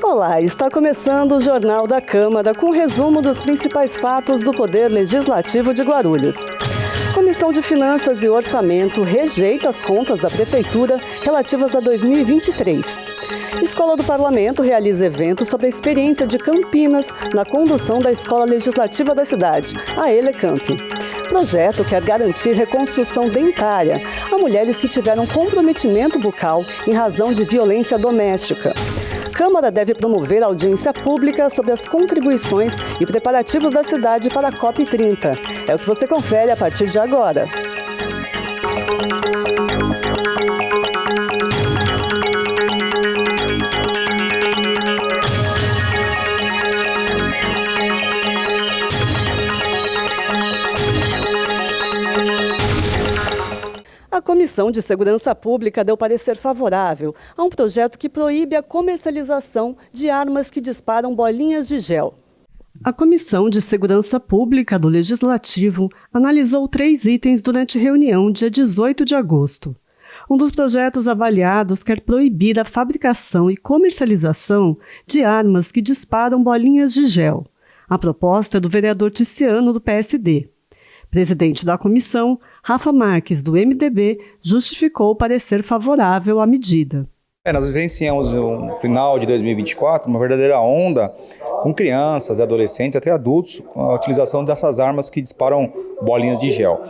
Olá, está começando o Jornal da Câmara com um resumo dos principais fatos do Poder Legislativo de Guarulhos. Comissão de Finanças e Orçamento rejeita as contas da Prefeitura relativas a 2023. Escola do Parlamento realiza evento sobre a experiência de Campinas na condução da Escola Legislativa da cidade, a Elecamp. Projeto quer garantir reconstrução dentária a mulheres que tiveram comprometimento bucal em razão de violência doméstica. Câmara deve promover audiência pública sobre as contribuições e preparativos da cidade para a COP30. É o que você confere a partir de agora. A Comissão de Segurança Pública deu parecer favorável a um projeto que proíbe a comercialização de armas que disparam bolinhas de gel. A Comissão de Segurança Pública do Legislativo analisou 3 itens durante reunião dia 18 de agosto. Um dos projetos avaliados quer proibir a fabricação e comercialização de armas que disparam bolinhas de gel. A proposta é do vereador Ticiano, do PSD. Presidente da comissão, Rafa Marques, do MDB, justificou o parecer favorável à medida. Nós vivenciamos no final de 2024 uma verdadeira onda com crianças e adolescentes, até adultos, com a utilização dessas armas que disparam bolinhas de gel.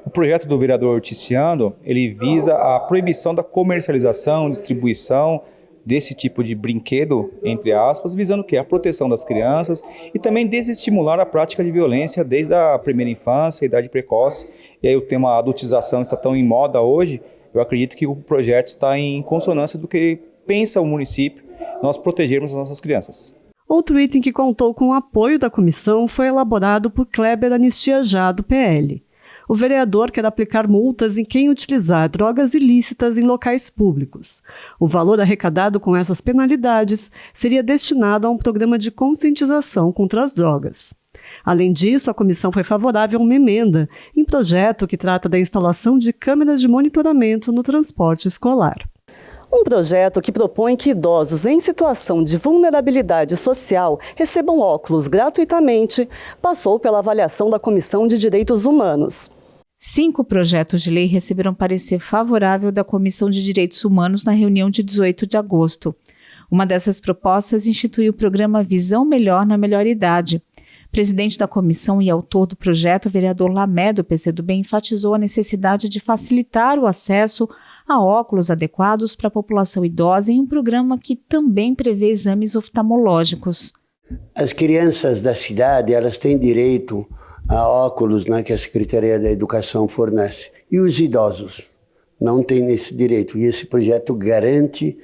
O projeto do vereador Ticiano, ele visa a proibição da comercialização, distribuição desse tipo de brinquedo, entre aspas, visando o quê? A proteção das crianças e também desestimular a prática de violência desde a primeira infância, a idade precoce. E aí o tema adultização está tão em moda hoje, eu acredito que o projeto está em consonância do que pensa o município, nós protegermos as nossas crianças. Outro item que contou com o apoio da comissão foi elaborado por Kleber Anistia Já, do PL. O vereador quer aplicar multas em quem utilizar drogas ilícitas em locais públicos. O valor arrecadado com essas penalidades seria destinado a um programa de conscientização contra as drogas. Além disso, a comissão foi favorável a uma emenda em projeto que trata da instalação de câmeras de monitoramento no transporte escolar. Um projeto que propõe que idosos em situação de vulnerabilidade social recebam óculos gratuitamente passou pela avaliação da Comissão de Direitos Humanos. 5 projetos de lei receberam parecer favorável da Comissão de Direitos Humanos na reunião de 18 de agosto. Uma dessas propostas institui o programa Visão Melhor na Melhor Idade. Presidente da comissão e autor do projeto, o vereador Lamé, do PCdoB, enfatizou a necessidade de facilitar o acesso a óculos adequados para a população idosa em um programa que também prevê exames oftalmológicos. As crianças da cidade, elas têm direito a óculos, né, que a Secretaria da Educação fornece. E os idosos não têm esse direito. E esse projeto garante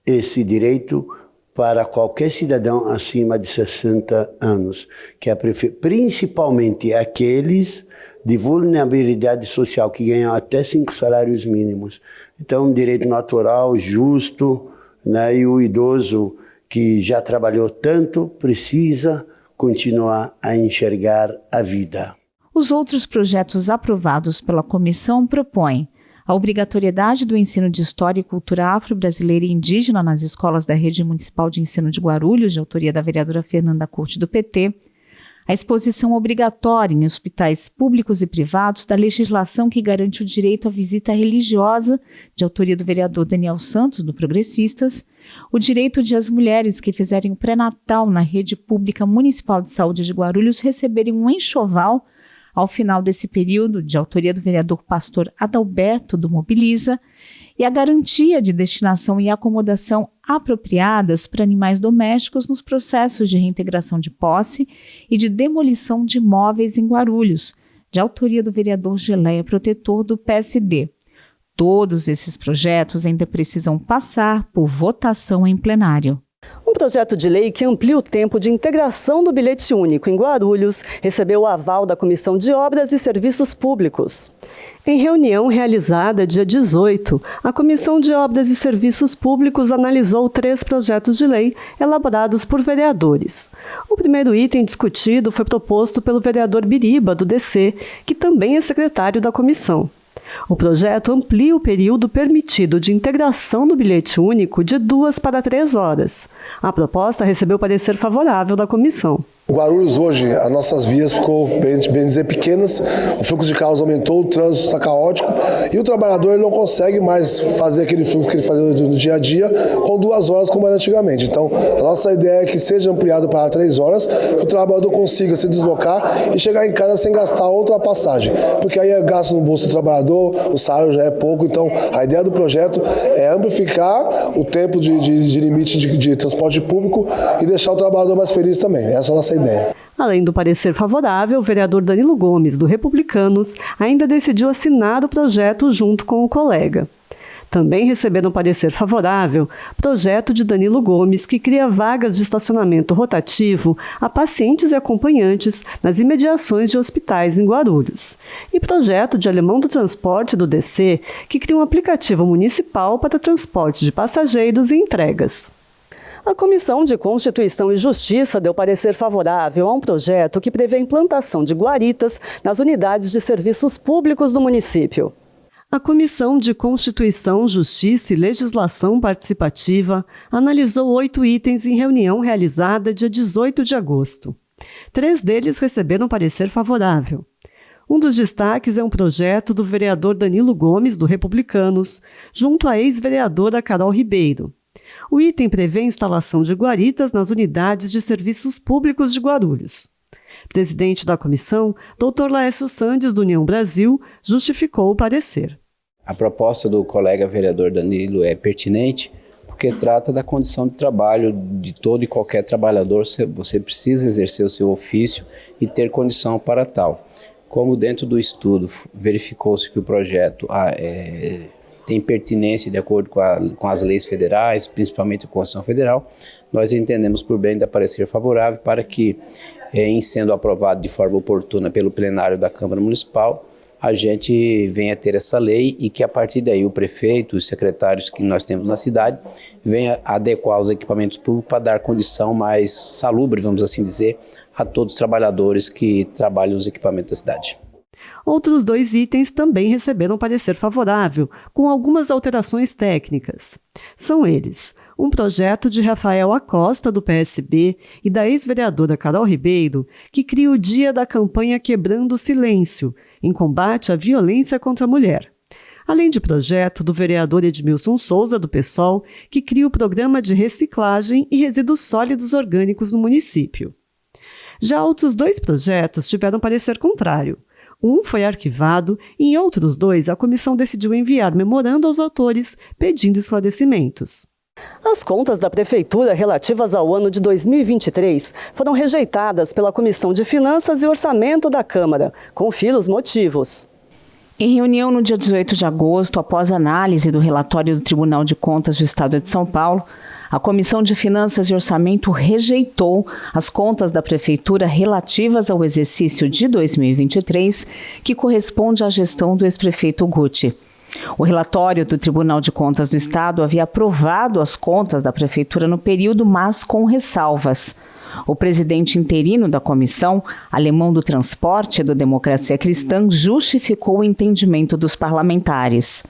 esse direito para qualquer cidadão acima de 60 anos, que é principalmente aqueles de vulnerabilidade social, que ganham até 5 salários mínimos. Então, um direito natural, justo, né, e o idoso que já trabalhou tanto precisa continuar a enxergar a vida. Os outros projetos aprovados pela comissão propõem a obrigatoriedade do ensino de História e Cultura Afro-Brasileira e Indígena nas escolas da Rede Municipal de Ensino de Guarulhos, de autoria da vereadora Fernanda Curti, do PT, a exposição obrigatória em hospitais públicos e privados da legislação que garante o direito à visita religiosa, de autoria do vereador Daniel Santos, do Progressistas, o direito de as mulheres que fizerem o pré-natal na Rede Pública Municipal de Saúde de Guarulhos receberem um enxoval ao final desse período, de autoria do vereador Pastor Adalberto, do Mobiliza, e a garantia de destinação e acomodação apropriadas para animais domésticos nos processos de reintegração de posse e de demolição de imóveis em Guarulhos, de autoria do vereador Geleia Protetor, do PSD. Todos esses projetos ainda precisam passar por votação em plenário. Um projeto de lei que amplia o tempo de integração do bilhete único em Guarulhos recebeu o aval da Comissão de Obras e Serviços Públicos. Em reunião realizada dia 18, a Comissão de Obras e Serviços Públicos analisou 3 projetos de lei elaborados por vereadores. O primeiro item discutido foi proposto pelo vereador Biriba, do DC, que também é secretário da comissão. O projeto amplia o período permitido de integração do bilhete único de 2 para 3 horas. A proposta recebeu parecer favorável da comissão. Guarulhos hoje, as nossas vias ficou, bem dizer, pequenas, o fluxo de carros aumentou, o trânsito está caótico e o trabalhador ele não consegue mais fazer aquele fluxo que ele fazia no dia a dia com 2 horas como era antigamente. Então, a nossa ideia é que seja ampliado para 3 horas, que o trabalhador consiga se deslocar e chegar em casa sem gastar outra passagem, porque aí é gasto no bolso do trabalhador, o salário já é pouco, então a ideia do projeto é amplificar o tempo de limite de transporte público e deixar o trabalhador mais feliz também. Essa é a nossa ideia. Além do parecer favorável, o vereador Danilo Gomes, do Republicanos, ainda decidiu assinar o projeto junto com o colega. Também receberam parecer favorável projeto de Danilo Gomes, que cria vagas de estacionamento rotativo a pacientes e acompanhantes nas imediações de hospitais em Guarulhos. E projeto de Alemão do Transporte do DC, que cria um aplicativo municipal para transporte de passageiros e entregas. A Comissão de Constituição e Justiça deu parecer favorável a um projeto que prevê a implantação de guaritas nas unidades de serviços públicos do município. A Comissão de Constituição, Justiça e Legislação Participativa analisou 8 itens em reunião realizada dia 18 de agosto. 3 deles receberam parecer favorável. Um dos destaques é um projeto do vereador Danilo Gomes, do Republicanos, junto à ex-vereadora Carol Ribeiro. O item prevê a instalação de guaritas nas unidades de serviços públicos de Guarulhos. Presidente da comissão, Dr. Laércio Sandes, do União Brasil, justificou o parecer. A proposta do colega vereador Danilo é pertinente porque trata da condição de trabalho de todo e qualquer trabalhador. Você precisa exercer o seu ofício e ter condição para tal. Como dentro do estudo verificou-se que o projeto tem pertinência de acordo com as leis federais, principalmente a Constituição Federal, nós entendemos por bem de parecer favorável para que, em sendo aprovado de forma oportuna pelo plenário da Câmara Municipal, a gente venha ter essa lei e que a partir daí o prefeito, os secretários que nós temos na cidade, venha adequar os equipamentos públicos para dar condição mais salubre, vamos assim dizer, a todos os trabalhadores que trabalham nos equipamentos da cidade. Outros 2 itens também receberam parecer favorável, com algumas alterações técnicas. São eles: um projeto de Rafael Acosta, do PSB, e da ex-vereadora Carol Ribeiro, que cria o Dia da Campanha Quebrando o Silêncio, em combate à violência contra a mulher. Além de projeto do vereador Edmilson Souza, do PSOL, que cria o Programa de Reciclagem e Resíduos Sólidos Orgânicos no município. Já outros 2 projetos tiveram parecer contrário. Um foi arquivado e em outros 2 a comissão decidiu enviar memorando aos autores pedindo esclarecimentos. As contas da Prefeitura relativas ao ano de 2023 foram rejeitadas pela Comissão de Finanças e Orçamento da Câmara. Confira os motivos. Em reunião no dia 18 de agosto, após análise do relatório do Tribunal de Contas do Estado de São Paulo, a Comissão de Finanças e Orçamento rejeitou as contas da Prefeitura relativas ao exercício de 2023, que corresponde à gestão do ex-prefeito Guti. O relatório do Tribunal de Contas do Estado havia aprovado as contas da Prefeitura no período, mas com ressalvas. O presidente interino da comissão, Alemão do Transporte do Democracia Cristã, justificou o entendimento dos parlamentares.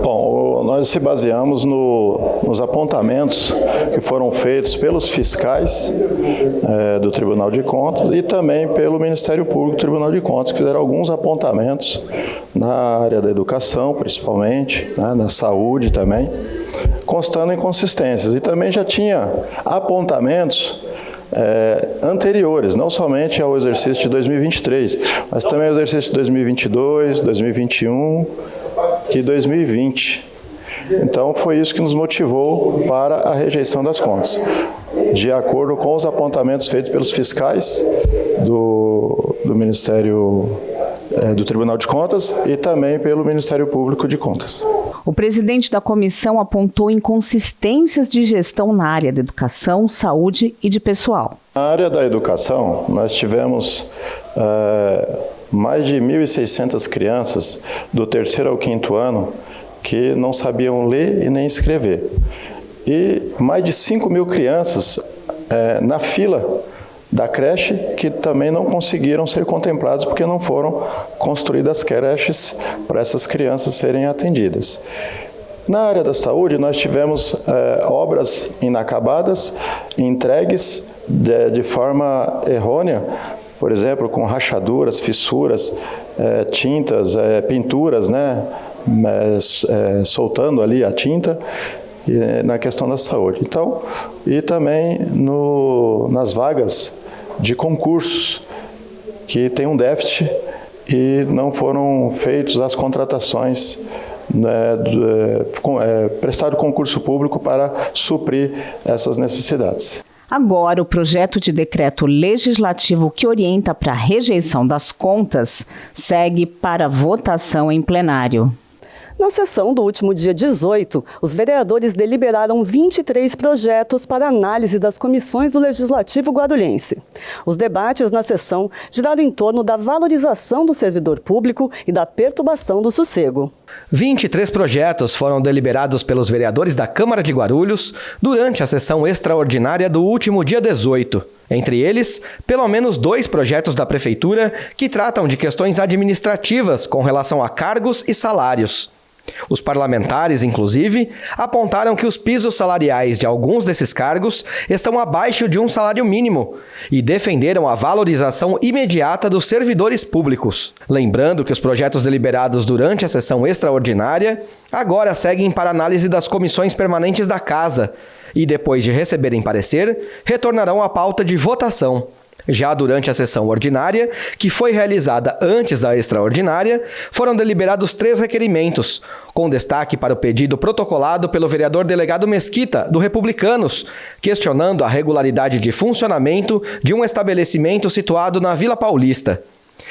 Bom, nós se baseamos nos apontamentos que foram feitos pelos fiscais do Tribunal de Contas e também pelo Ministério Público do Tribunal de Contas, que fizeram alguns apontamentos na área da educação, principalmente, na saúde também, constando inconsistências. E também já tinha apontamentos anteriores, não somente ao exercício de 2023, mas também ao exercício de 2022, 2021 e 2020. Então, foi isso que nos motivou para a rejeição das contas, de acordo com os apontamentos feitos pelos fiscais do Ministério do Tribunal de Contas e também pelo Ministério Público de Contas. O presidente da comissão apontou inconsistências de gestão na área da educação, saúde e de pessoal. Na área da educação, nós tivemos mais de 1.600 crianças do 3º ao 5º ano que não sabiam ler e nem escrever. E mais de 5.000 crianças na fila da creche, que também não conseguiram ser contemplados porque não foram construídas creches para essas crianças serem atendidas. Na área da saúde, nós tivemos obras inacabadas, entregues de forma errônea, por exemplo, com rachaduras, fissuras, tintas, pinturas, né, soltando ali a tinta, na questão da saúde. Então, e também nas vagas de concursos, que tem um déficit e não foram feitas as contratações, prestado concurso público para suprir essas necessidades. Agora, o projeto de decreto legislativo que orienta para a rejeição das contas segue para votação em plenário. Na sessão do último dia 18, os vereadores deliberaram 23 projetos para análise das comissões do Legislativo guarulhense. Os debates na sessão giraram em torno da valorização do servidor público e da perturbação do sossego. 23 projetos foram deliberados pelos vereadores da Câmara de Guarulhos durante a sessão extraordinária do último dia 18. Entre eles, pelo menos 2 projetos da Prefeitura que tratam de questões administrativas com relação a cargos e salários. Os parlamentares, inclusive, apontaram que os pisos salariais de alguns desses cargos estão abaixo de um salário mínimo e defenderam a valorização imediata dos servidores públicos. Lembrando que os projetos deliberados durante a sessão extraordinária agora seguem para análise das comissões permanentes da Casa e, depois de receberem parecer, retornarão à pauta de votação. Já durante a sessão ordinária, que foi realizada antes da extraordinária, foram deliberados 3 requerimentos, com destaque para o pedido protocolado pelo vereador delegado Mesquita, do Republicanos, questionando a regularidade de funcionamento de um estabelecimento situado na Vila Paulista.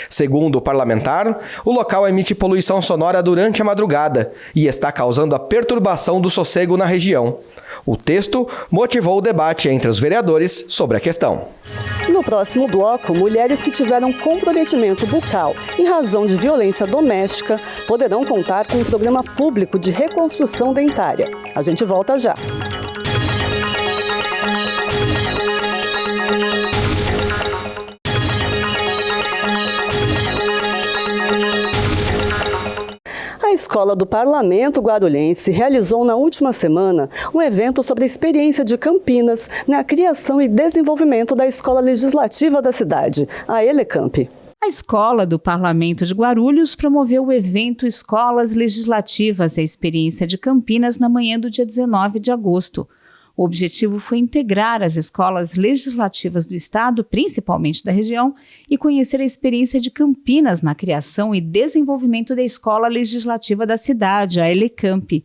Segundo o parlamentar, o local emite poluição sonora durante a madrugada e está causando a perturbação do sossego na região. O texto motivou o debate entre os vereadores sobre a questão. No próximo bloco, mulheres que tiveram comprometimento bucal em razão de violência doméstica poderão contar com um programa público de reconstrução dentária. A gente volta já. A Escola do Parlamento Guarulhense realizou na última semana um evento sobre a experiência de Campinas na criação e desenvolvimento da Escola Legislativa da cidade, a Elecamp. A Escola do Parlamento de Guarulhos promoveu o evento Escolas Legislativas, a experiência de Campinas, na manhã do dia 19 de agosto. O objetivo foi integrar as escolas legislativas do estado, principalmente da região, e conhecer a experiência de Campinas na criação e desenvolvimento da Escola Legislativa da cidade, a Elecamp.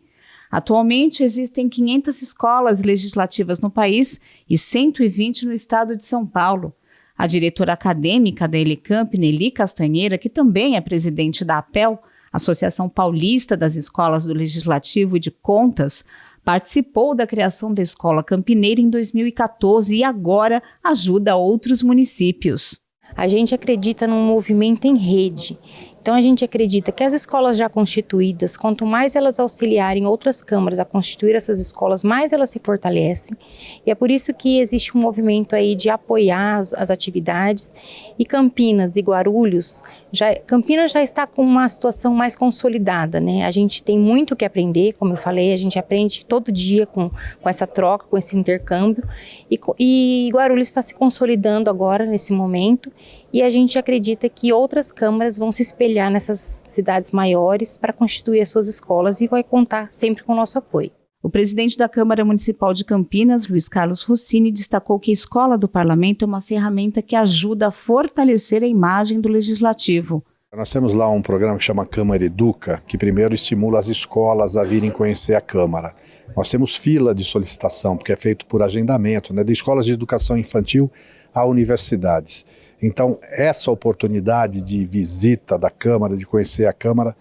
Atualmente, existem 500 escolas legislativas no país e 120 no estado de São Paulo. A diretora acadêmica da Elecamp, Nelly Castanheira, que também é presidente da APEL, Associação Paulista das Escolas do Legislativo e de Contas, participou da criação da Escola Campineira em 2014 e agora ajuda outros municípios. A gente acredita num movimento em rede. Então a gente acredita que as escolas já constituídas, quanto mais elas auxiliarem outras câmaras a constituir essas escolas, mais elas se fortalecem. E é por isso que existe um movimento aí de apoiar as atividades. E Campinas e Guarulhos, Campinas já está com uma situação mais consolidada, né? A gente tem muito o que aprender, como eu falei, a gente aprende todo dia com essa troca, com esse intercâmbio. E Guarulhos está se consolidando agora, nesse momento. E a gente acredita que outras câmaras vão se espelhar nessas cidades maiores para constituir as suas escolas e vai contar sempre com o nosso apoio. O presidente da Câmara Municipal de Campinas, Luiz Carlos Rossini, destacou que a Escola do Parlamento é uma ferramenta que ajuda a fortalecer a imagem do Legislativo. Nós temos lá um programa que chama Câmara Educa, que primeiro estimula as escolas a virem conhecer a Câmara. Nós temos fila de solicitação, porque é feito por agendamento, né, de escolas de educação infantil a universidades. Então, essa oportunidade de visita da Câmara, de conhecer a Câmara,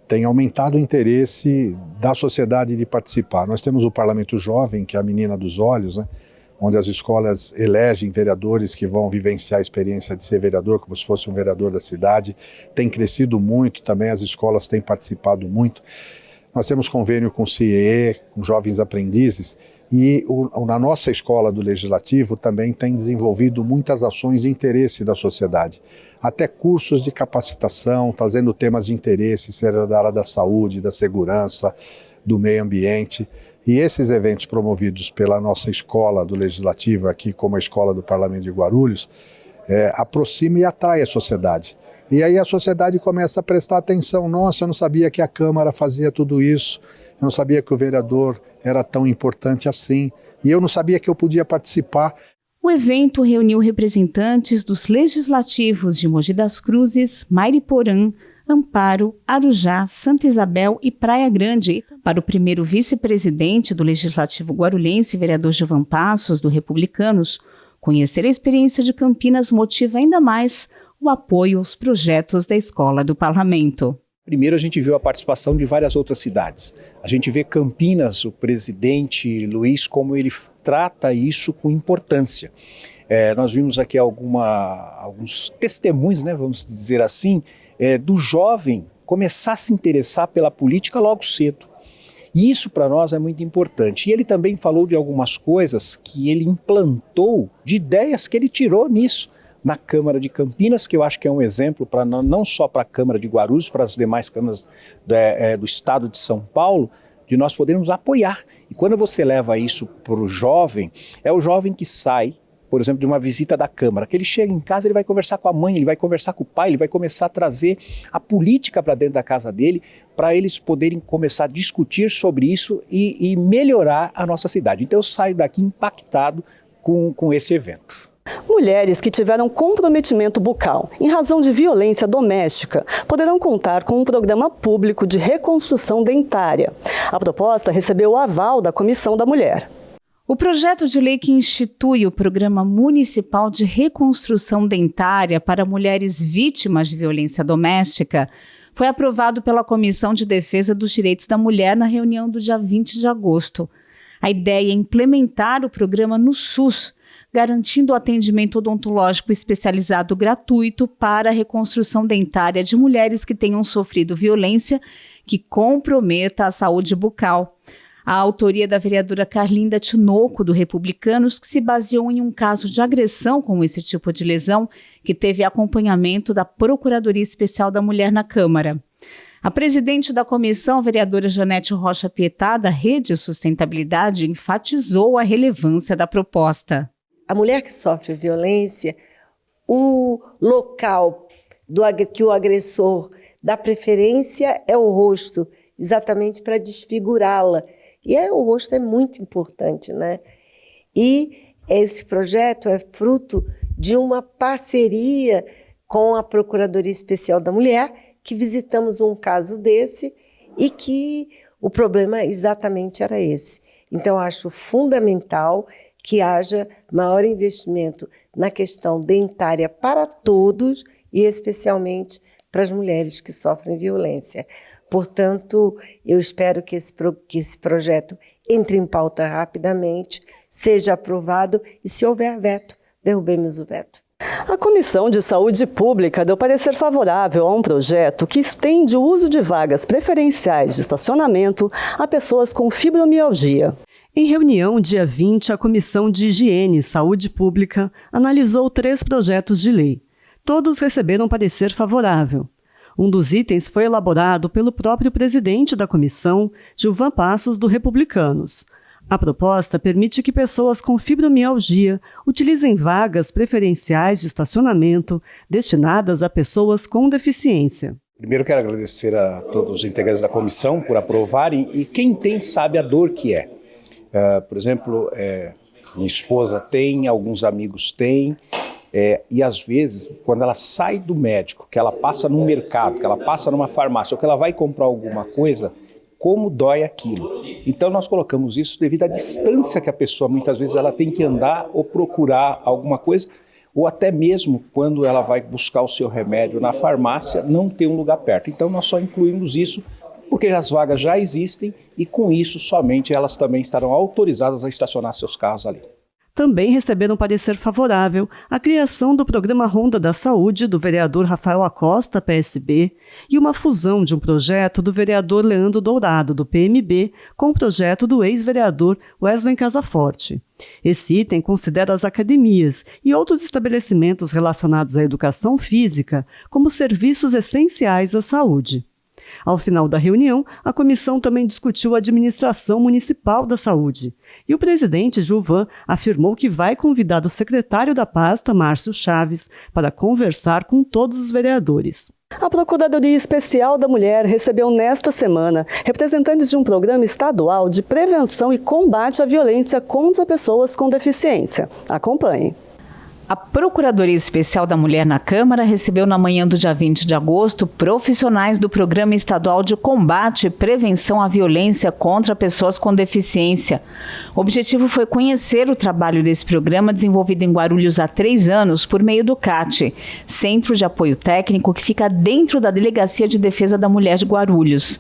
tem aumentado o interesse da sociedade de participar. Nós temos o Parlamento Jovem, que é a menina dos olhos, né, onde as escolas elegem vereadores que vão vivenciar a experiência de ser vereador, como se fosse um vereador da cidade. Tem crescido muito também, as escolas têm participado muito. Nós temos convênio com o CIE, com jovens aprendizes, e na nossa escola do Legislativo também tem desenvolvido muitas ações de interesse da sociedade. Até cursos de capacitação, trazendo temas de interesse, seja da área da saúde, da segurança, do meio ambiente. E esses eventos promovidos pela nossa escola do Legislativo, aqui como a Escola do Parlamento de Guarulhos, aproxima e atrai a sociedade. E aí a sociedade começa a prestar atenção. Nossa, eu não sabia que a Câmara fazia tudo isso, eu não sabia que o vereador era tão importante assim, e eu não sabia que eu podia participar. O evento reuniu representantes dos legislativos de Mogi das Cruzes, Mairiporã, Amparo, Arujá, Santa Isabel e Praia Grande. Para o primeiro vice-presidente do Legislativo guarulhense, vereador Gilvan Passos, do Republicanos, conhecer a experiência de Campinas motiva ainda mais o apoio aos projetos da Escola do Parlamento. Primeiro a gente viu a participação de várias outras cidades. A gente vê Campinas, o presidente Luiz, como ele trata isso com importância. Nós vimos aqui alguns testemunhos, né, vamos dizer assim, do jovem começar a se interessar pela política logo cedo. E isso para nós é muito importante. E ele também falou de algumas coisas que ele implantou, de ideias que ele tirou nisso, na Câmara de Campinas, que eu acho que é um exemplo para não só para a Câmara de Guarulhos, para as demais câmaras do estado de São Paulo, de nós podermos apoiar. E quando você leva isso para o jovem, é o jovem que sai, por exemplo, de uma visita da Câmara, que ele chega em casa, ele vai conversar com a mãe, ele vai conversar com o pai, ele vai começar a trazer a política para dentro da casa dele, para eles poderem começar a discutir sobre isso e melhorar a nossa cidade. Então eu saio daqui impactado com esse evento. Mulheres que tiveram comprometimento bucal em razão de violência doméstica poderão contar com um programa público de reconstrução dentária. A proposta recebeu o aval da Comissão da Mulher. O projeto de lei que institui o Programa Municipal de Reconstrução Dentária para mulheres vítimas de violência doméstica foi aprovado pela Comissão de Defesa dos Direitos da Mulher na reunião do dia 20 de agosto. A ideia é implementar o programa no SUS, garantindo o atendimento odontológico especializado gratuito para a reconstrução dentária de mulheres que tenham sofrido violência que comprometa a saúde bucal. A autoria da vereadora Carlinda Tinoco, do Republicanos, que se baseou em um caso de agressão com esse tipo de lesão, que teve acompanhamento da Procuradoria Especial da Mulher na Câmara. A presidente da comissão, a vereadora Janete Rocha Pietá, da Rede Sustentabilidade, enfatizou a relevância da proposta. A mulher que sofre violência, o local que o agressor dá preferência é o rosto, exatamente para desfigurá-la. E o rosto é muito importante, né? E esse projeto é fruto de uma parceria com a Procuradoria Especial da Mulher, que visitamos um caso desse e que o problema exatamente era esse. Então, acho fundamental que haja maior investimento na questão dentária para todos e especialmente para as mulheres que sofrem violência. Portanto, eu espero que esse projeto entre em pauta rapidamente, seja aprovado e, se houver veto, derrubemos o veto. A Comissão de Saúde Pública deu parecer favorável a um projeto que estende o uso de vagas preferenciais de estacionamento a pessoas com fibromialgia. Em reunião, dia 20, a Comissão de Higiene e Saúde Pública analisou 3 projetos de lei. Todos receberam parecer favorável. Um dos itens foi elaborado pelo próprio presidente da comissão, Gilvan Passos, do Republicanos. A proposta permite que pessoas com fibromialgia utilizem vagas preferenciais de estacionamento destinadas a pessoas com deficiência. Primeiro quero agradecer a todos os integrantes da comissão por aprovarem, e quem tem sabe a dor que é. Por exemplo, minha esposa tem, alguns amigos têm, e às vezes, quando ela sai do médico, que ela passa no mercado, que ela passa numa farmácia, ou que ela vai comprar alguma coisa, como dói aquilo. Então nós colocamos isso devido à distância que a pessoa, muitas vezes, ela tem que andar ou procurar alguma coisa, ou até mesmo quando ela vai buscar o seu remédio na farmácia, não tem um lugar perto. Então nós só incluímos isso porque as vagas já existem e com isso somente elas também estarão autorizadas a estacionar seus carros ali. Também receberam parecer favorável a criação do Programa Ronda da Saúde, do vereador Rafael Acosta, PSB, e uma fusão de um projeto do vereador Leandro Dourado, do PMB, com o projeto do ex-vereador Wesley Casaforte. Esse item considera as academias e outros estabelecimentos relacionados à educação física como serviços essenciais à saúde. Ao final da reunião, a comissão também discutiu a administração municipal da saúde. E o presidente Gilvan afirmou que vai convidar o secretário da pasta, Márcio Chaves, para conversar com todos os vereadores. A Procuradoria Especial da Mulher recebeu nesta semana representantes de um programa estadual de prevenção e combate à violência contra pessoas com deficiência. Acompanhe. A Procuradoria Especial da Mulher na Câmara recebeu na manhã do dia 20 de agosto profissionais do Programa Estadual de Combate e Prevenção à Violência contra Pessoas com Deficiência. O objetivo foi conhecer o trabalho desse programa desenvolvido em Guarulhos há 3 anos por meio do CAT, Centro de Apoio Técnico, que fica dentro da Delegacia de Defesa da Mulher de Guarulhos.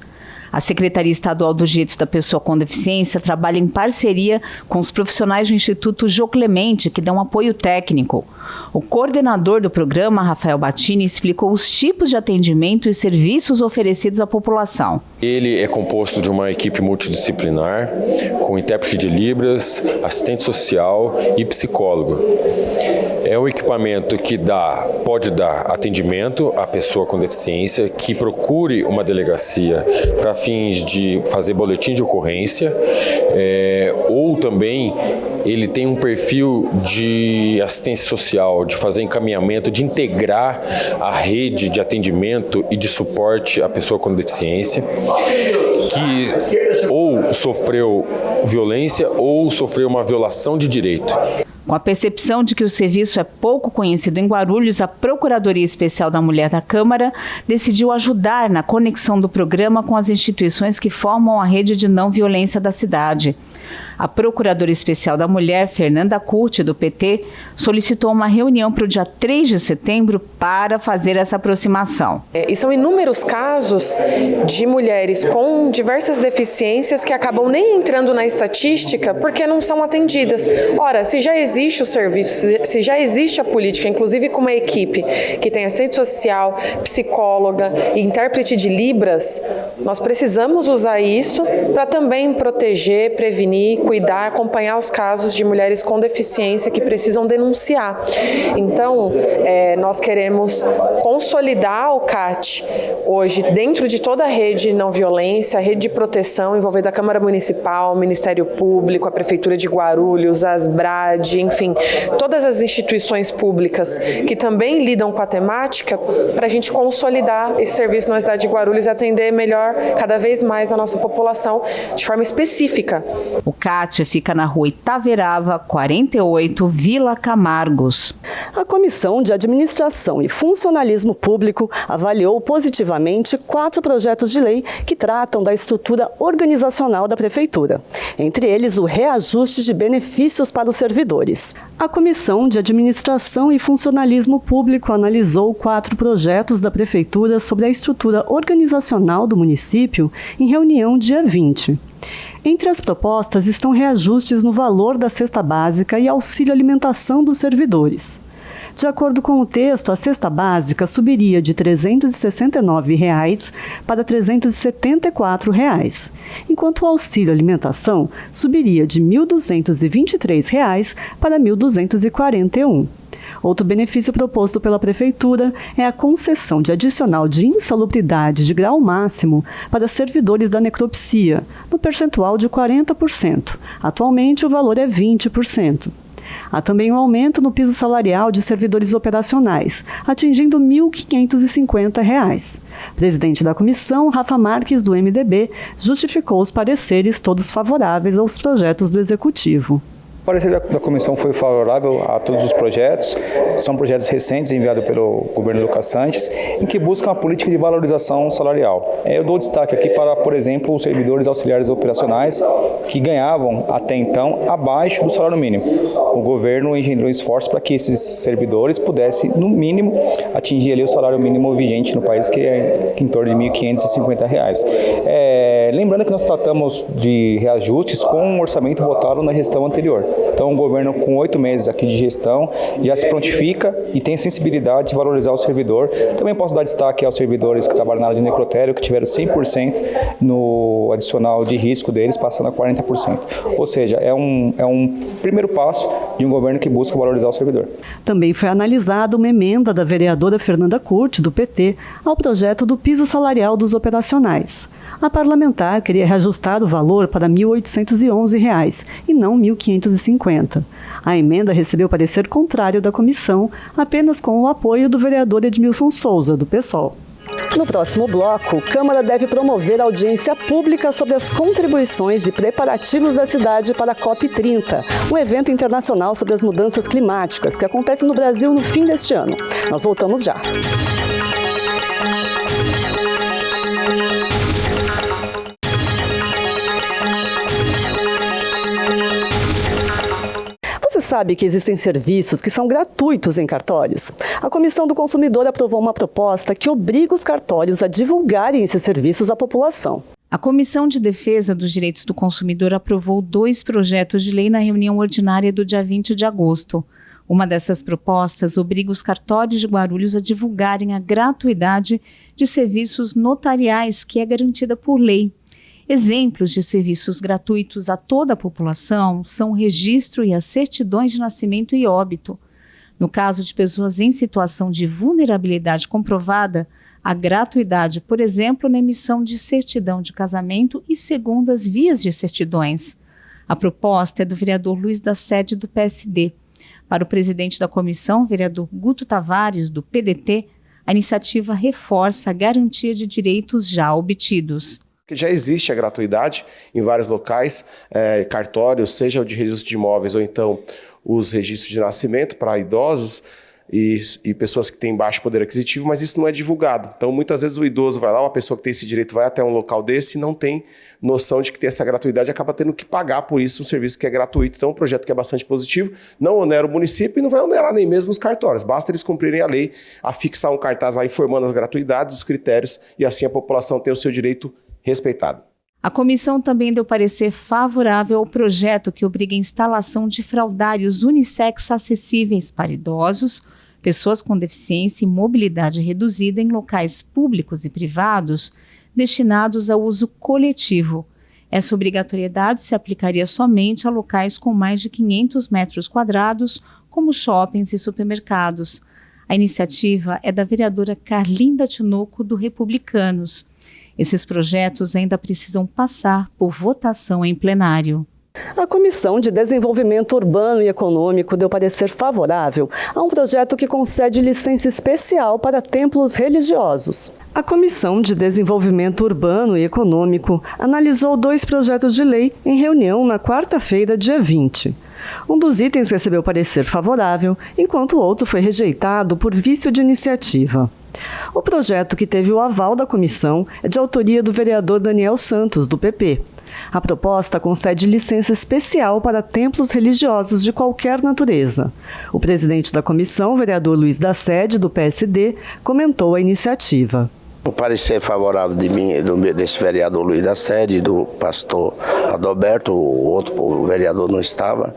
A Secretaria Estadual dos Direitos da Pessoa com Deficiência trabalha em parceria com os profissionais do Instituto Jô Clemente, que dão apoio técnico. O coordenador do programa, Rafael Battini, explicou os tipos de atendimento e serviços oferecidos à população. Ele é composto de uma equipe multidisciplinar, com intérprete de Libras, assistente social e psicólogo. É um equipamento que pode dar atendimento à pessoa com deficiência que procure uma delegacia para fins de fazer boletim de ocorrência, ou também ele tem um perfil de assistência social, de fazer encaminhamento, de integrar a rede de atendimento e de suporte à pessoa com deficiência, que ou sofreu violência ou sofreu uma violação de direito. Com a percepção de que o serviço é pouco conhecido em Guarulhos, a Procuradoria Especial da Mulher da Câmara decidiu ajudar na conexão do programa com as instituições que formam a rede de não violência da cidade. A Procuradora Especial da Mulher, Fernanda Curti, do PT, solicitou uma reunião para o dia 3 de setembro para fazer essa aproximação. E são inúmeros casos de mulheres com diversas deficiências que acabam nem entrando na estatística porque não são atendidas. Ora, se já existe o serviço, se já existe a política, inclusive com uma equipe que tem assistente social, psicóloga e intérprete de Libras, nós precisamos usar isso para também proteger, prevenir, cuidar, acompanhar os casos de mulheres com deficiência que precisam denunciar. Então, nós queremos consolidar o CAT hoje dentro de toda a rede não violência, a rede de proteção envolvendo a Câmara Municipal, o Ministério Público, a Prefeitura de Guarulhos, a Asbrad, enfim, todas as instituições públicas que também lidam com a temática para a gente consolidar esse serviço na cidade de Guarulhos e atender melhor, cada vez mais, a nossa população de forma específica. O CAT fica na rua Itaverava, 48, Vila Camargos. A Comissão de Administração e Funcionalismo Público avaliou positivamente 4 projetos de lei que tratam da estrutura organizacional da Prefeitura, entre eles o reajuste de benefícios para os servidores. A Comissão de Administração e Funcionalismo Público analisou 4 projetos da Prefeitura sobre a estrutura organizacional do município em reunião dia 20. Entre as propostas estão reajustes no valor da cesta básica e auxílio alimentação dos servidores. De acordo com o texto, a cesta básica subiria de R$ 369 para R$ 374, enquanto o auxílio alimentação subiria de R$ 1.223 para R$ 1.241. Outro benefício proposto pela Prefeitura é a concessão de adicional de insalubridade de grau máximo para servidores da necropsia, no percentual de 40%. Atualmente, o valor é 20%. Há também um aumento no piso salarial de servidores operacionais, atingindo R$ 1.550. Presidente da comissão, Rafa Marques, do MDB, justificou os pareceres todos favoráveis aos projetos do Executivo. O parecer da comissão foi favorável a todos os projetos. São projetos recentes enviados pelo governo Lucas Sanches, em que buscam a política de valorização salarial. Eu dou destaque aqui para, por exemplo, os servidores auxiliares operacionais que ganhavam até então abaixo do salário mínimo. O governo engendrou esforços para que esses servidores pudessem, no mínimo, atingir ali o salário mínimo vigente no país, que é em torno de R$ 1.550. Lembrando que nós tratamos de reajustes com um orçamento votado na gestão anterior. Então o governo, com 8 meses aqui de gestão, já se prontifica e tem sensibilidade de valorizar o servidor. Também posso dar destaque aos servidores que trabalham na área de necrotério, que tiveram 100% no adicional de risco deles, passando a 40%. Ou seja, é um primeiro passo de um governo que busca valorizar o servidor. Também foi analisada uma emenda da vereadora Fernanda Curti, do PT, ao projeto do piso salarial dos operacionais. A parlamentar queria reajustar o valor para R$ 1.811 e não R$ 1.550. A emenda recebeu parecer contrário da comissão, apenas com o apoio do vereador Edmilson Souza, do PSOL. No próximo bloco, Câmara deve promover audiência pública sobre as contribuições e preparativos da cidade para a COP30, um evento internacional sobre as mudanças climáticas que acontece no Brasil no fim deste ano. Nós voltamos já. Você sabe que existem serviços que são gratuitos em cartórios? A Comissão do Consumidor aprovou uma proposta que obriga os cartórios a divulgarem esses serviços à população. A Comissão de Defesa dos Direitos do Consumidor aprovou 2 projetos de lei na reunião ordinária do dia 20 de agosto. Uma dessas propostas obriga os cartórios de Guarulhos a divulgarem a gratuidade de serviços notariais, que é garantida por lei. Exemplos de serviços gratuitos a toda a população são o registro e as certidões de nascimento e óbito. No caso de pessoas em situação de vulnerabilidade comprovada, a gratuidade, por exemplo, na emissão de certidão de casamento e segundas vias de certidões. A proposta é do vereador Luiz da Sede, do PSD. Para o presidente da comissão, vereador Guto Tavares, do PDT, a iniciativa reforça a garantia de direitos já obtidos. Porque já existe a gratuidade em vários locais, cartórios, seja o de registro de imóveis ou então os registros de nascimento para idosos e pessoas que têm baixo poder aquisitivo, mas isso não é divulgado. Então, muitas vezes o idoso vai lá, uma pessoa que tem esse direito vai até um local desse e não tem noção de que tem essa gratuidade, acaba tendo que pagar por isso um serviço que é gratuito. Então, um projeto que é bastante positivo, não onera o município e não vai onerar nem mesmo os cartórios. Basta eles cumprirem a lei, afixar um cartaz lá informando as gratuidades, os critérios, e assim a população tem o seu direito respeitado. A comissão também deu parecer favorável ao projeto que obriga a instalação de fraldários unissex acessíveis para idosos, pessoas com deficiência e mobilidade reduzida em locais públicos e privados destinados ao uso coletivo. Essa obrigatoriedade se aplicaria somente a locais com mais de 500 metros quadrados, como shoppings e supermercados. A iniciativa é da vereadora Carlinda Tinoco, do Republicanos. Esses projetos ainda precisam passar por votação em plenário. A Comissão de Desenvolvimento Urbano e Econômico deu parecer favorável a um projeto que concede licença especial para templos religiosos. A Comissão de Desenvolvimento Urbano e Econômico analisou 2 projetos de lei em reunião na quarta-feira, dia 20. Um dos itens recebeu parecer favorável, enquanto o outro foi rejeitado por vício de iniciativa. O projeto, que teve o aval da comissão, é de autoria do vereador Daniel Santos, do PP. A proposta concede licença especial para templos religiosos de qualquer natureza. O presidente da comissão, o vereador Luiz da Sede, do PSD, comentou a iniciativa. O parecer favorável desse vereador Luiz da Sede, do pastor Adalberto, o vereador não estava,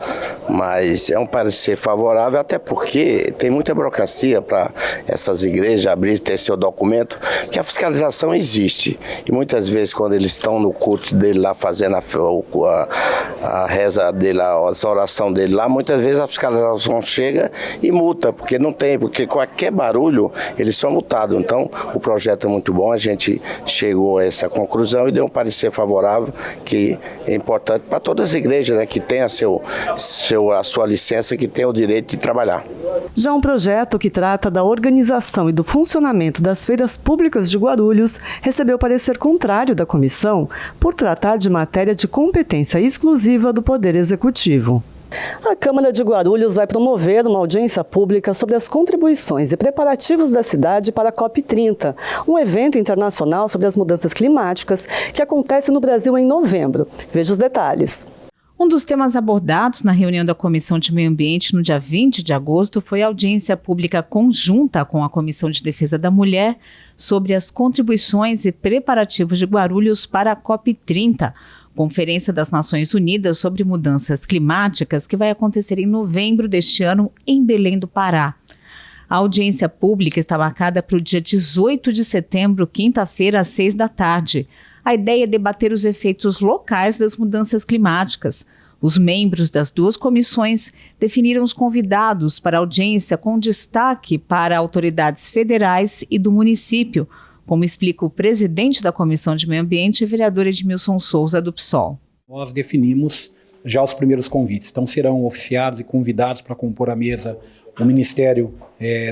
mas é um parecer favorável, até porque tem muita burocracia para essas igrejas abrir, ter seu documento, que a fiscalização existe. E muitas vezes, quando eles estão no culto dele lá, fazendo a reza dele, a oração dele lá, muitas vezes a fiscalização chega e multa, porque não tem, porque qualquer barulho eles são multados. Então, o projeto é muito bom, a gente chegou a essa conclusão e deu um parecer favorável, que é importante para todas as igrejas, né, que tem a sua licença, que tem o direito de trabalhar. Já um projeto que trata da organização e do funcionamento das feiras públicas de Guarulhos recebeu parecer contrário da comissão por tratar de matéria de competência exclusiva do Poder Executivo. A Câmara de Guarulhos vai promover uma audiência pública sobre as contribuições e preparativos da cidade para a COP30, um evento internacional sobre as mudanças climáticas que acontece no Brasil em novembro. Veja os detalhes. Um dos temas abordados na reunião da Comissão de Meio Ambiente no dia 20 de agosto foi a audiência pública conjunta com a Comissão de Defesa da Mulher sobre as contribuições e preparativos de Guarulhos para a COP30, Conferência das Nações Unidas sobre Mudanças Climáticas, que vai acontecer em novembro deste ano em Belém do Pará. A audiência pública está marcada para o dia 18 de setembro, quinta-feira, às 6 da tarde. A ideia é debater os efeitos locais das mudanças climáticas. Os membros das duas comissões definiram os convidados para a audiência com destaque para autoridades federais e do município, como explica o presidente da Comissão de Meio Ambiente, vereador Edmilson Souza, do PSOL. Nós definimos já os primeiros convites, então serão oficiados e convidados para compor a mesa o Ministério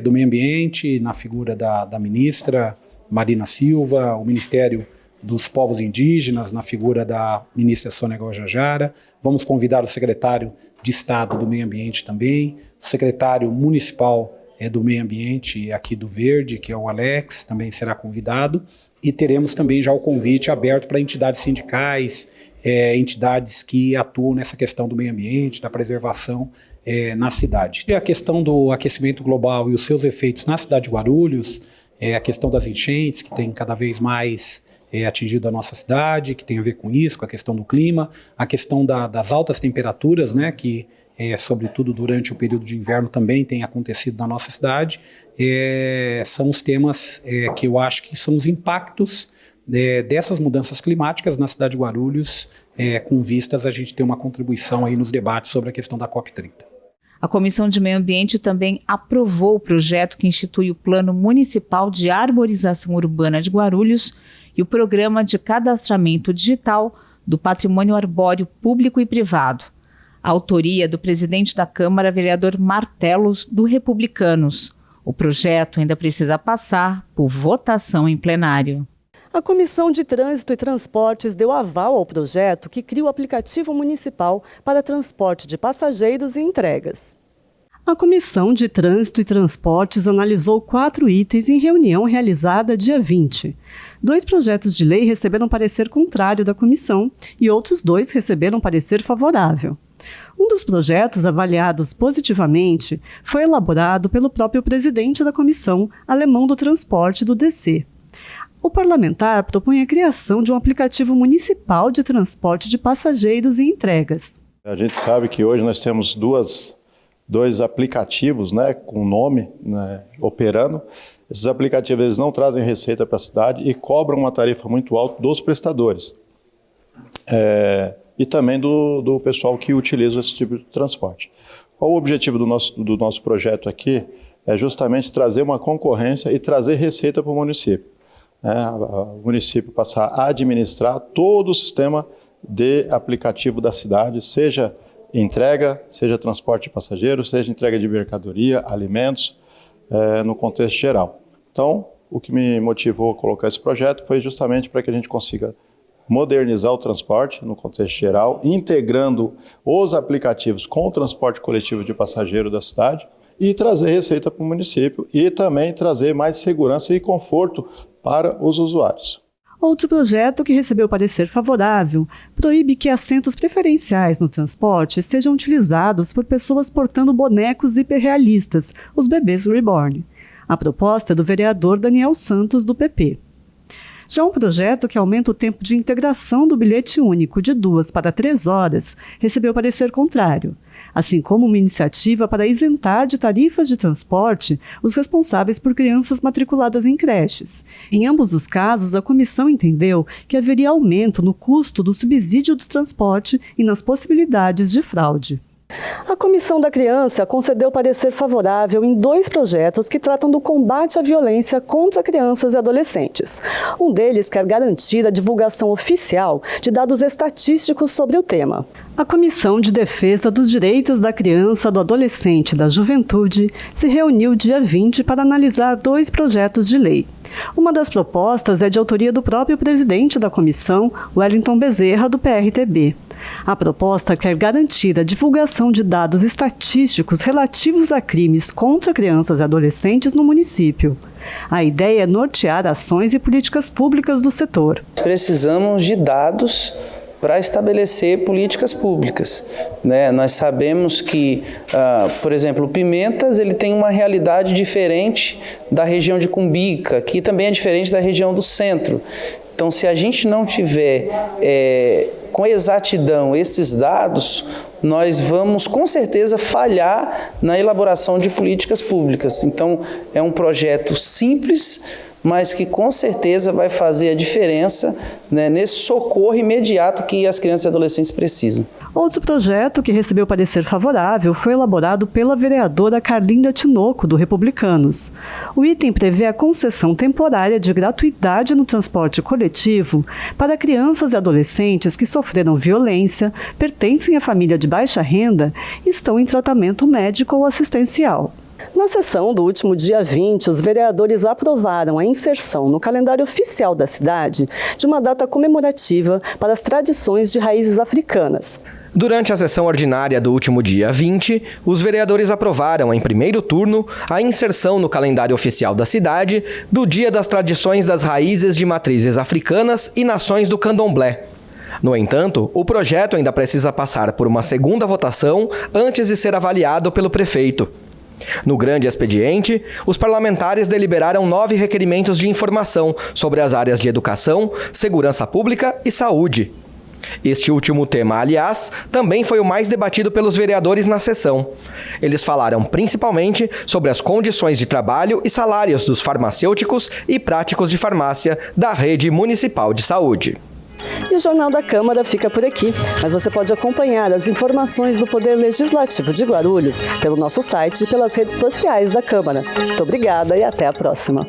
do Meio Ambiente, na figura da ministra Marina Silva, o Ministério dos Povos Indígenas, na figura da ministra Sônia Guajajara. Vamos convidar o secretário de Estado do Meio Ambiente também, o secretário municipal do Meio Ambiente aqui do Verde, que é o Alex, também será convidado. E teremos também já o convite aberto para entidades sindicais, entidades que atuam nessa questão do meio ambiente, da preservação na cidade. E a questão do aquecimento global e os seus efeitos na cidade de Guarulhos, a questão das enchentes, que tem cada vez mais atingido a nossa cidade, que tem a ver com isso, com a questão do clima, a questão das altas temperaturas, né, que sobretudo durante o período de inverno também tem acontecido na nossa cidade, são os temas que eu acho que são os impactos dessas mudanças climáticas na cidade de Guarulhos, com vistas a gente ter uma contribuição aí nos debates sobre a questão da COP30. A Comissão de Meio Ambiente também aprovou o projeto que institui o Plano Municipal de Arborização Urbana de Guarulhos e o Programa de Cadastramento Digital do Patrimônio Arbóreo Público e Privado. A autoria do presidente da Câmara, vereador Martelos, do Republicanos. O projeto ainda precisa passar por votação em plenário. A Comissão de Trânsito e Transportes deu aval ao projeto que cria o aplicativo municipal para transporte de passageiros e entregas. A Comissão de Trânsito e Transportes analisou 4 itens em reunião realizada dia 20. 2 projetos de lei receberam parecer contrário da comissão e outros 2 receberam parecer favorável. Um dos projetos avaliados positivamente foi elaborado pelo próprio presidente da comissão, Alemão do Transporte do DC. O parlamentar propõe a criação de um aplicativo municipal de transporte de passageiros e entregas. A gente sabe que hoje nós temos dois aplicativos, né, com nome, né, operando. Esses aplicativos eles não trazem receita para a cidade e cobram uma tarifa muito alta dos prestadores. E também do pessoal que utiliza esse tipo de transporte. Qual o objetivo do nosso projeto aqui? É justamente trazer uma concorrência e trazer receita para o município. O município passar a administrar todo o sistema de aplicativo da cidade, seja entrega, seja transporte de passageiros, seja entrega de mercadoria, alimentos, no contexto geral. Então, o que me motivou a colocar esse projeto foi justamente para que a gente consiga modernizar o transporte no contexto geral, integrando os aplicativos com o transporte coletivo de passageiro da cidade e trazer receita para o município e também trazer mais segurança e conforto para os usuários. Outro projeto que recebeu parecer favorável proíbe que assentos preferenciais no transporte sejam utilizados por pessoas portando bonecos hiperrealistas, os bebês reborn. A proposta é do vereador Daniel Santos, do PP. Já um projeto que aumenta o tempo de integração do bilhete único de 2 para 3 horas recebeu parecer contrário, assim como uma iniciativa para isentar de tarifas de transporte os responsáveis por crianças matriculadas em creches. Em ambos os casos, a comissão entendeu que haveria aumento no custo do subsídio do transporte e nas possibilidades de fraude. A Comissão da Criança concedeu parecer favorável em 2 projetos que tratam do combate à violência contra crianças e adolescentes. Um deles quer garantir a divulgação oficial de dados estatísticos sobre o tema. A Comissão de Defesa dos Direitos da Criança, do Adolescente e da Juventude se reuniu dia 20 para analisar 2 projetos de lei. Uma das propostas é de autoria do próprio presidente da comissão, Wellington Bezerra, do PRTB. A proposta quer garantir a divulgação de dados estatísticos relativos a crimes contra crianças e adolescentes no município. A ideia é nortear ações e políticas públicas do setor. Precisamos de dados para estabelecer políticas públicas, né? Nós sabemos que, por exemplo, o Pimentas ele tem uma realidade diferente da região de Cumbica, que também é diferente da região do centro. Então, se a gente não tiver com exatidão esses dados, nós vamos com certeza falhar na elaboração de políticas públicas. Então, é um projeto simples, mas que com certeza vai fazer a diferença, né, nesse socorro imediato que as crianças e adolescentes precisam. Outro projeto que recebeu parecer favorável foi elaborado pela vereadora Carlinda Tinoco, do Republicanos. O item prevê a concessão temporária de gratuidade no transporte coletivo para crianças e adolescentes que sofreram violência, pertencem à família de baixa renda e estão em tratamento médico ou assistencial. Na sessão do último dia 20, os vereadores aprovaram a inserção no calendário oficial da cidade de uma data comemorativa para as tradições de raízes africanas. Durante a sessão ordinária do último dia 20, os vereadores aprovaram, em primeiro turno, a inserção no calendário oficial da cidade do Dia das Tradições das Raízes de Matrizes Africanas e Nações do Candomblé. No entanto, o projeto ainda precisa passar por uma segunda votação antes de ser avaliado pelo prefeito. No grande expediente, os parlamentares deliberaram 9 requerimentos de informação sobre as áreas de educação, segurança pública e saúde. Este último tema, aliás, também foi o mais debatido pelos vereadores na sessão. Eles falaram principalmente sobre as condições de trabalho e salários dos farmacêuticos e práticos de farmácia da rede municipal de saúde. E o Jornal da Câmara fica por aqui, mas você pode acompanhar as informações do Poder Legislativo de Guarulhos pelo nosso site e pelas redes sociais da Câmara. Muito obrigada e até a próxima.